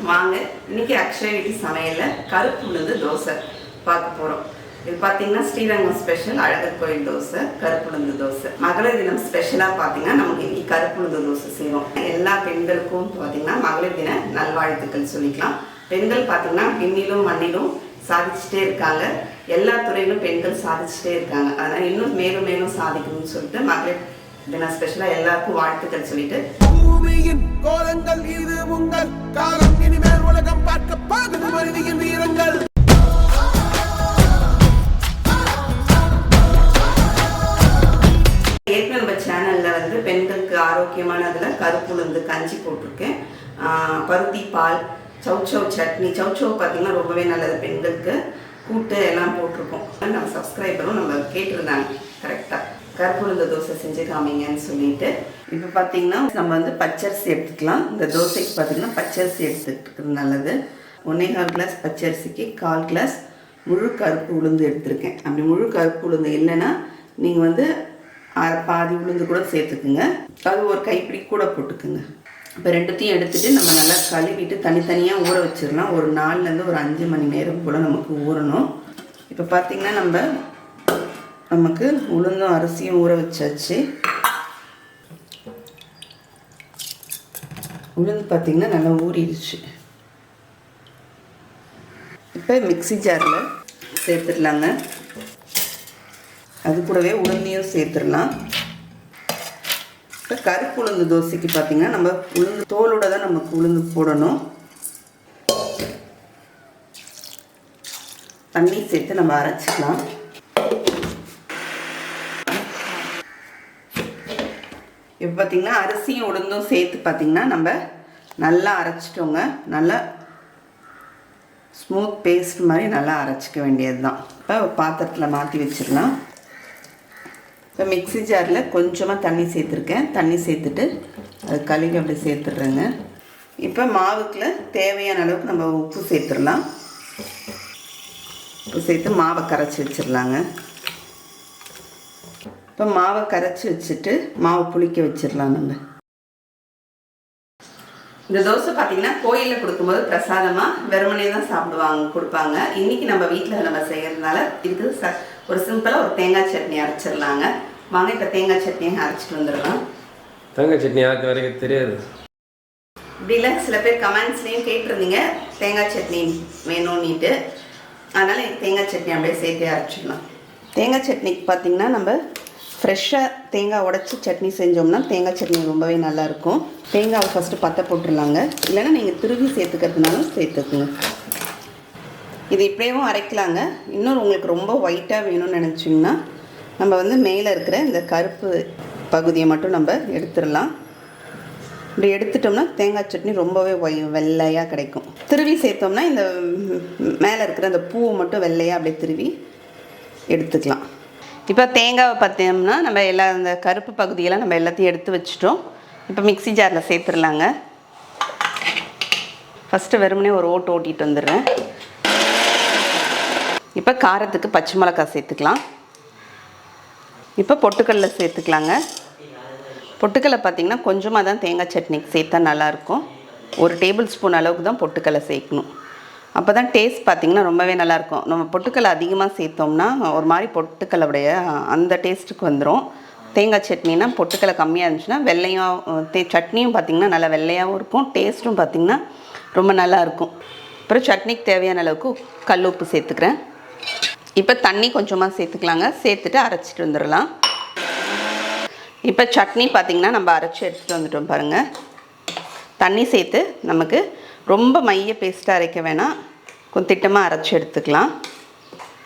வாங்க இன்னைக்கு அக்ஷயா வீட்டு சமையல்ல கருப்பு உளுந்து தோசை பார்க்க போறோம். இது பாத்தீங்கன்னா ஸ்ரீரங்கம் ஸ்பெஷல் அழகர் கோயில் தோசை, கருப்பு உளுந்து தோசை. மகளிர் தினம் ஸ்பெஷலா பாத்தீங்கன்னா நமக்கு இன்னைக்கு கருப்பு உளுந்து தோசை செய்வோம். எல்லா பெண்களுக்கும் பாத்தீங்கன்னா மகளிர் தின நல்வாழ்த்துக்கள் சொல்லிக்கலாம். பெண்கள் பாத்தீங்கன்னா விண்ணிலும் மண்ணிலும் சாதிச்சுட்டே இருக்காங்க. எல்லா துறையிலும் பெண்கள் சாதிச்சுட்டே இருக்காங்க. அதனால இன்னும் மேலும் மேலும் சாதிக்கணும்னு சொல்லிட்டு மகளிர் தின ஸ்பெஷலா எல்லாருக்கும் வாழ்த்துக்கள் சொல்லிட்டு பூமியின் கோலங்கள் இது உங்கள் காலம், இனிமேல் உலகம் பார்க்க பாகுது மனிதன் வீரங்கள். ஏற்கனவே நம்ம சேனல்ல வந்து பெண்களுக்கு ஆரோக்கியமானதுல கருப்பு உளுந்து கஞ்சி போட்டிருக்கேன். பருத்தி பால், சௌச்சவ் சட்னி. சௌச்சவ் பார்த்தீங்கன்னா ரொம்பவே நல்லது பெண்களுக்கு. கூட்டு எல்லாம் போட்டிருக்கோம். நம்ம சப்ஸ்கிரைபரும் நம்ம கேட்டிருந்தாங்க கரெக்டாக கருப்பு உளுந்து தோசை செஞ்சு காமிங்கன்னு சொல்லிட்டு. இப்போ பார்த்தீங்கன்னா நம்ம வந்து பச்சரிசி எடுத்துக்கலாம். இந்த தோசைக்கு பார்த்தீங்கன்னா பச்சரிசி எடுத்துக்கிறது நல்லது. 1.25 கிளாஸ் பச்சரிசிக்கு 1/4 கிளாஸ் முழு கருப்பு உளுந்து எடுத்திருக்கேன். அப்படி முழு கருப்பு உளுந்து இல்லைன்னா நீங்கள் வந்து பாதி உளுந்து கூட சேர்த்துக்குங்க. அது ஒரு கைப்பிடி கூட போட்டுக்குங்க. இப்போ ரெண்டுத்தையும் எடுத்துகிட்டு நம்ம நல்லா கழுவிட்டு தனித்தனியாக ஊற வச்சிடலாம். ஒரு 4லேருந்து ஒரு 5 மணி நேரம் போல் நமக்கு ஊறணும். இப்போ பார்த்திங்கன்னா நமக்கு உளுந்தும் அரிசியும் ஊற வச்சாச்சு. உளுந்து பார்த்திங்கன்னா நல்லா ஊறிடுச்சு. இப்போ மிக்ஸி ஜாரில் சேர்த்துடலாங்க. அது கூடவே உளுந்தையும் சேர்த்துடலாம். இப்போ கருப்பு உளுந்து தோசைக்கு பார்த்திங்கன்னா நம்ம உளுந்து தோலோட தான் நமக்கு உளுந்து போடணும். தண்ணி சேர்த்து நம்ம அரைச்சிக்கலாம். இப்போ பார்த்திங்கன்னா அரிசியும் உளுந்தும் சேர்த்து பார்த்திங்கன்னா நம்ம நல்லா அரைச்சிட்டோங்க. நல்லா ஸ்மூத் பேஸ்ட் மாதிரி நல்லா அரைச்சிக்க வேண்டியது தான். இப்போ பாத்திரத்தில் மாற்றி வச்சிடலாம். இப்போ மிக்ஸி ஜாரில் கொஞ்சமாக தண்ணி சேர்த்துருக்கேன். தண்ணி சேர்த்துட்டு அது கழுவி அப்படி சேர்த்துட்றேங்க. இப்போ மாவுக்குள்ள தேவையான அளவுக்கு நம்ம உப்பு சேர்த்துடலாம். உப்பு சேர்த்து மாவை கரைச்சி வச்சிடலாங்க. இப்போ மாவை கரைச்சி வச்சுட்டு மாவை புளிக்க வச்சிடலாம். நம்ம இந்த தோசை பார்த்திங்கன்னா கோயிலில் கொடுக்கும்போது பிரசாதமாக வெறுமனே தான் கொடுப்பாங்க. இன்றைக்கி நம்ம வீட்டில் நம்ம செய்கிறதுனால இதுக்கு ஒரு சிம்பிளாக ஒரு தேங்காய் சட்னி அரைச்சிடலாங்க. வாங்க இப்போ தேங்காய் சட்னியை அரைச்சிட்டு வந்துடலாம். தேங்காய் சட்னி யாருக்கு வரைக்கும் தெரியாது. இப்படில சில பேர் கமெண்ட்ஸ்லேயும் கேட்டிருந்தீங்க தேங்காய் சட்னி வேணும்னிட்டு. அதனால் எனக்கு தேங்காய் சட்னி அப்படியே சேர்த்து அரைச்சிடலாம். தேங்காய் சட்னிக்கு பார்த்திங்கன்னா நம்ம ஃப்ரெஷ்ஷாக தேங்காய் உடச்சி சட்னி செஞ்சோம்னா தேங்காய் சட்னி ரொம்பவே நல்லாயிருக்கும். தேங்காவை ஃபஸ்ட்டு பற்ற போட்டுடலாங்க. இல்லைன்னா நீங்கள் திருவி சேர்த்துக்கிறதுனாலும் சேர்த்துக்குங்க. இது இப்படியேவும் அரைக்கலாங்க. இன்னொரு உங்களுக்கு ரொம்ப ஒயிட்டாக வேணும்னு நினச்சிங்கன்னா நம்ம வந்து மேலே இருக்கிற இந்த கருப்பு பகுதியை மட்டும் நம்ம எடுத்துடலாம். இப்படி எடுத்துட்டோம்னா தேங்காய் சட்னி ரொம்பவே வெள்ளையாக கிடைக்கும். திருவி சேர்த்தோம்னா இந்த மேலே இருக்கிற அந்த பூவை மட்டும் வெள்ளையாக அப்படியே திருவி எடுத்துக்கலாம். இப்போ தேங்காவை பார்த்தோம்னா நம்ம இந்த கருப்பு பகுதியெல்லாம் நம்ம எல்லாத்தையும் எடுத்து வச்சுட்டோம். இப்போ மிக்ஸி ஜாரில் சேர்த்துடலாங்க. ஃபஸ்ட்டு வெறுமனே ஒரு ஓட்டிட்டு வந்துடுறேன். இப்போ காரத்துக்கு பச்சை மிளகாய் சேர்த்துக்கலாம். இப்போ பொட்டுக்கடலை சேர்த்துக்கலாங்க. பொட்டுக்கடலை பார்த்திங்கன்னா கொஞ்சமாக தான் தேங்காய் சட்னிக்கு சேர்த்தா நல்லாயிருக்கும். 1 டேபிள் ஸ்பூன் அளவுக்கு தான் பொட்டுக்கடலை சேர்க்கணும். அப்போ தான் டேஸ்ட் பார்த்திங்கன்னா ரொம்பவே நல்லாயிருக்கும். நம்ம பொட்டுக்கடலை அதிகமாக சேர்த்தோம்னா ஒரு மாதிரி பொட்டுக்கடலையுடைய அந்த டேஸ்ட்டுக்கு வந்துடும். தேங்காய் சட்னினா பொட்டுக்கடலை கம்மியாக இருந்துச்சுன்னா வெள்ளையும் சட்னியும் பார்த்திங்கன்னா நல்லா வெள்ளையாகவும் இருக்கும். டேஸ்ட்டும் பார்த்திங்கன்னா ரொம்ப நல்லாயிருக்கும். அப்புறம் சட்னிக்கு தேவையான அளவுக்கு கல் உப்பு சேர்த்துக்கிறேன். இப்போ தண்ணி கொஞ்சமாக சேர்த்துக்கலாங்க. சேர்த்துட்டு அரைச்சிட்டு வந்துடலாம். இப்போ சட்னி பார்த்திங்கன்னா நம்ம அரைச்சி எடுத்துகிட்டு வந்துட்டோம் பாருங்கள். தண்ணி சேர்த்து நமக்கு ரொம்ப மைய பேஸ்ட்டாக அரைக்க வேணாம், கொஞ்சம் திட்டமாக அரைச்சி எடுத்துக்கலாம்.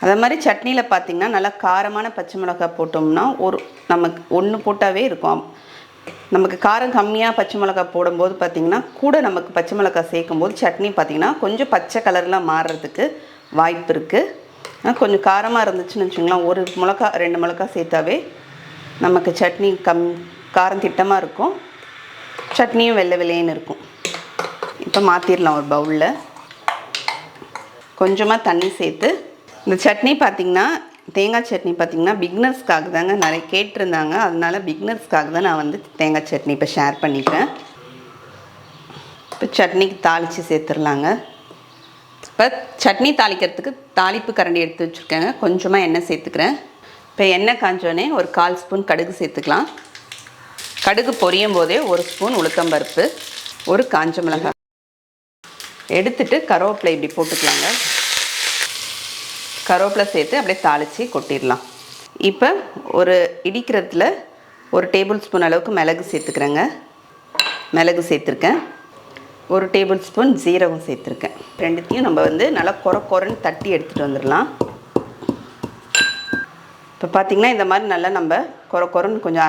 அதே மாதிரி சட்னியில் பார்த்திங்கன்னா நல்லா காரமான பச்சை மிளகாய் போட்டோம்னா நமக்கு 1 போட்டாவே இருக்கும். நமக்கு காரம் கம்மியாக பச்சை மிளகாய் போடும்போது பார்த்திங்கன்னா கூட நமக்கு பச்சை மிளகாய் சேர்க்கும்போது சட்னி பார்த்திங்கன்னா கொஞ்சம் பச்சை கலரில் மாறுறதுக்கு வாய்ப்பு இருக்குது. கொஞ்சம் காரமாக இருந்துச்சுன்னு வச்சுங்களேன், 1 மிளகா 2 மிளகா சேர்த்தாவே நமக்கு சட்னி காரம் திட்டமாக இருக்கும். சட்னியும் வெள்ளை வெள்ளைன்னு இருக்கும். இப்போ மாற்றிடலாம் ஒரு பவுலில். கொஞ்சமாக தண்ணி சேர்த்து இந்த சட்னி பார்த்திங்கன்னா தேங்காய் சட்னி பார்த்திங்கன்னா பிகினர்ஸ்க்காக தாங்க நிறைய கேட்டிருந்தாங்க. அதனால பிகினர்ஸ்க்காக தான் நான் வந்து தேங்காய் சட்னி இப்போ ஷேர் பண்ணிக்கிறேன். இப்போ சட்னிக்கு தாளித்து சேர்த்துடலாங்க. இப்போ சட்னி தாளிக்கிறதுக்கு தாளிப்பு கரண்டி எடுத்து வச்சுருக்கேங்க. கொஞ்சமாக எண்ணெய் சேர்த்துக்கிறேன். இப்போ எண்ணெய் காஞ்சோடனே ஒரு 1/4 ஸ்பூன் கடுகு சேர்த்துக்கலாம். கடுகு பொரியும் போதே 1 ஸ்பூன் உளுத்தம்பருப்பு, ஒரு காஞ்ச மிளகாய் எடுத்துட்டு கருவேப்பிலை இப்படி போட்டுக்கலாங்க. கருவேப்பிலை சேர்த்து அப்படியே தாளித்து கொட்டிடலாம். இப்போ ஒரு இடிக்கிறதுல 1 டேபிள் ஸ்பூன் அளவுக்கு மிளகு சேர்த்துக்கிறேங்க. மிளகு சேர்த்துருக்கேன். 1 டேபிள் ஸ்பூன் ஜீரகம் சேர்த்துருக்கேன். ரெண்டுத்தையும் நம்ம வந்து நல்லா கொரன்னு தட்டி எடுத்துகிட்டு வந்துடலாம். இப்போ பார்த்திங்கன்னா இந்த மாதிரி நல்லா நம்ம கொரன்னு கொஞ்சம்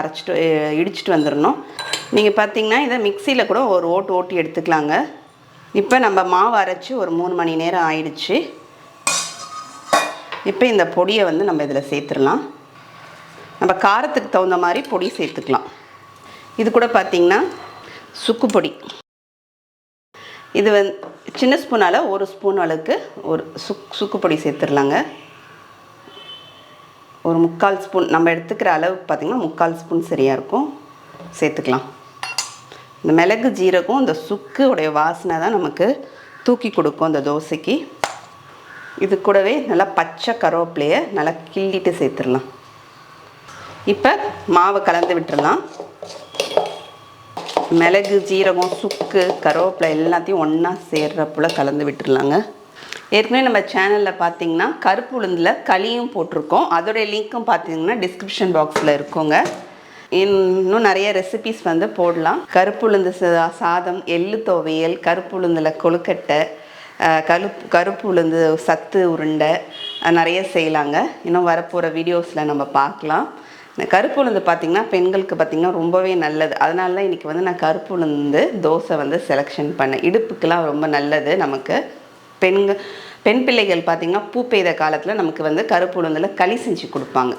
இடிச்சிட்டு வந்துடணும். நீங்கள் பார்த்திங்கன்னா இதை மிக்சியில் கூட ஒரு ஓட்டி எடுத்துக்கலாங்க. இப்போ நம்ம மாவு அரைச்சி ஒரு 3 மணி நேரம் ஆயிடுச்சு. இப்போ இந்த பொடியை வந்து நம்ம இதில் சேர்த்துடலாம். நம்ம காரத்துக்கு தகுந்த மாதிரி பொடி சேர்த்துக்கலாம். இது கூட பார்த்திங்கன்னா சுக்கு பொடி, இது வந்து சின்ன ஸ்பூனால் 1 ஸ்பூன் அளவுக்கு ஒரு சுக்கு பொடி சேர்த்துடலாங்க. ஒரு 3/4 ஸ்பூன் நம்ம எடுத்துக்கிற அளவுக்கு பார்த்திங்கன்னா 3/4 ஸ்பூன் சரியாக இருக்கும், சேர்த்துக்கலாம். இந்த மிளகு ஜீரகம் இந்த சுக்கு உடைய வாசனை தான் நமக்கு தூக்கி கொடுக்கும் அந்த தோசைக்கு. இது கூடவே நல்லா பச்சை கருவேப்பிலையை நல்லா கிள்ளிட்டு சேர்த்துடலாம். இப்போ மாவை கலந்து விட்டுடலாம். மிளகு ஜீரகம் சுக்கு கருவேப்பிலை எல்லாத்தையும் ஒன்றா சேர்றப்போல் கலந்து விட்டுடலாங்க. ஏற்கனவே நம்ம சேனலில் பார்த்திங்கன்னா கருப்பு உளுந்தில் களியும் போட்டிருக்கோம். அதோடைய லிங்க்கும் பார்த்திங்கன்னா டிஸ்கிரிப்ஷன் பாக்ஸில் இருக்குங்க. இன்னும் நிறைய ரெசிபீஸ் வந்து போடலாம். கருப்பு உளுந்து சாதம், எள்ளு துவையல், கருப்பு உளுந்தில் கொழுக்கட்டை, கருப்பு உளுந்து சத்து உருண்டை நிறைய செய்யலாங்க. இன்னும் வரப்போகிற வீடியோஸில் நம்ம பார்க்கலாம். இந்த கருப்பு உளுந்து பார்த்திங்கன்னா பெண்களுக்கு பார்த்திங்கன்னா ரொம்பவே நல்லது. அதனால தான் இன்றைக்கி வந்து நான் கருப்பு உளுந்து தோசை வந்து செலெக்ஷன் பண்ணேன். இடுப்புக்கெலாம் ரொம்ப நல்லது. நமக்கு பெண் பிள்ளைகள் பார்த்திங்கன்னா பூ பெய்த காலத்தில் நமக்கு வந்து கருப்பு உளுந்தில் களி செஞ்சு கொடுப்பாங்க.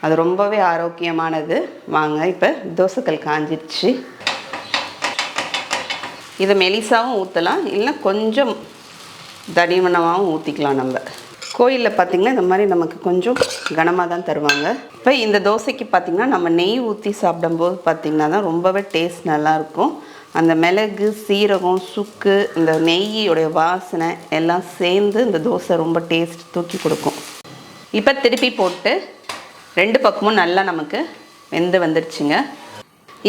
அது ரொம்பவே ஆரோக்கியமானது. வாங்க இப்போ தோசைக்கல் காஞ்சிடுச்சு. இதை மெலிசாவும் ஊற்றலாம், இல்லைன்னா கொஞ்சம் தடிமனமாகவும் ஊற்றிக்கலாம். நம்ம கோயிலில் பார்த்திங்கன்னா இந்த மாதிரி நமக்கு கொஞ்சம் கனமாக தான் தருவாங்க. இப்போ இந்த தோசைக்கு பார்த்திங்கன்னா நம்ம நெய் ஊற்றி சாப்பிடும்போது பார்த்திங்கன்னா தான் ரொம்பவே டேஸ்ட் நல்லாயிருக்கும். அந்த மிளகு சீரகம் சுக்கு இந்த நெய்யோடைய வாசனை எல்லாம் சேர்ந்து இந்த தோசை ரொம்ப டேஸ்ட் தூக்கி கொடுக்கும். இப்போ திருப்பி போட்டு 2 பக்கமும் நல்லா நமக்கு வெந்து வந்துடுச்சுங்க.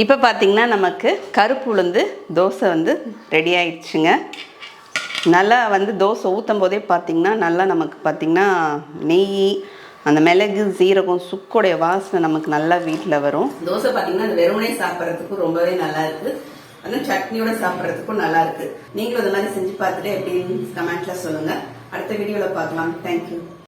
இப்போ பார்த்திங்கன்னா நமக்கு கருப்பு உளுந்து தோசை வந்து ரெடி ஆயிடுச்சுங்க. நல்லா வந்து தோசை ஊற்றும் போதே பார்த்திங்கன்னா நல்லா நமக்கு பார்த்திங்கன்னா நெய் அந்த மிளகு சீரகம் சுக்கோடைய வாசனை நமக்கு நல்லா வீட்டில் வரும். தோசை பார்த்திங்கன்னா அந்த வெறுமனே சாப்பிட்றதுக்கும் ரொம்பவே நல்லா இருக்குது. அந்த சட்னியோட சாப்பிட்றதுக்கும் நல்லா இருக்குது. நீங்களும் இந்த மாதிரி செஞ்சு பார்த்துட்டு எப்படின்னு கமெண்ட்டில் சொல்லுங்கள். அடுத்த வீடியோவில் பார்க்கலாம். தேங்க்யூ.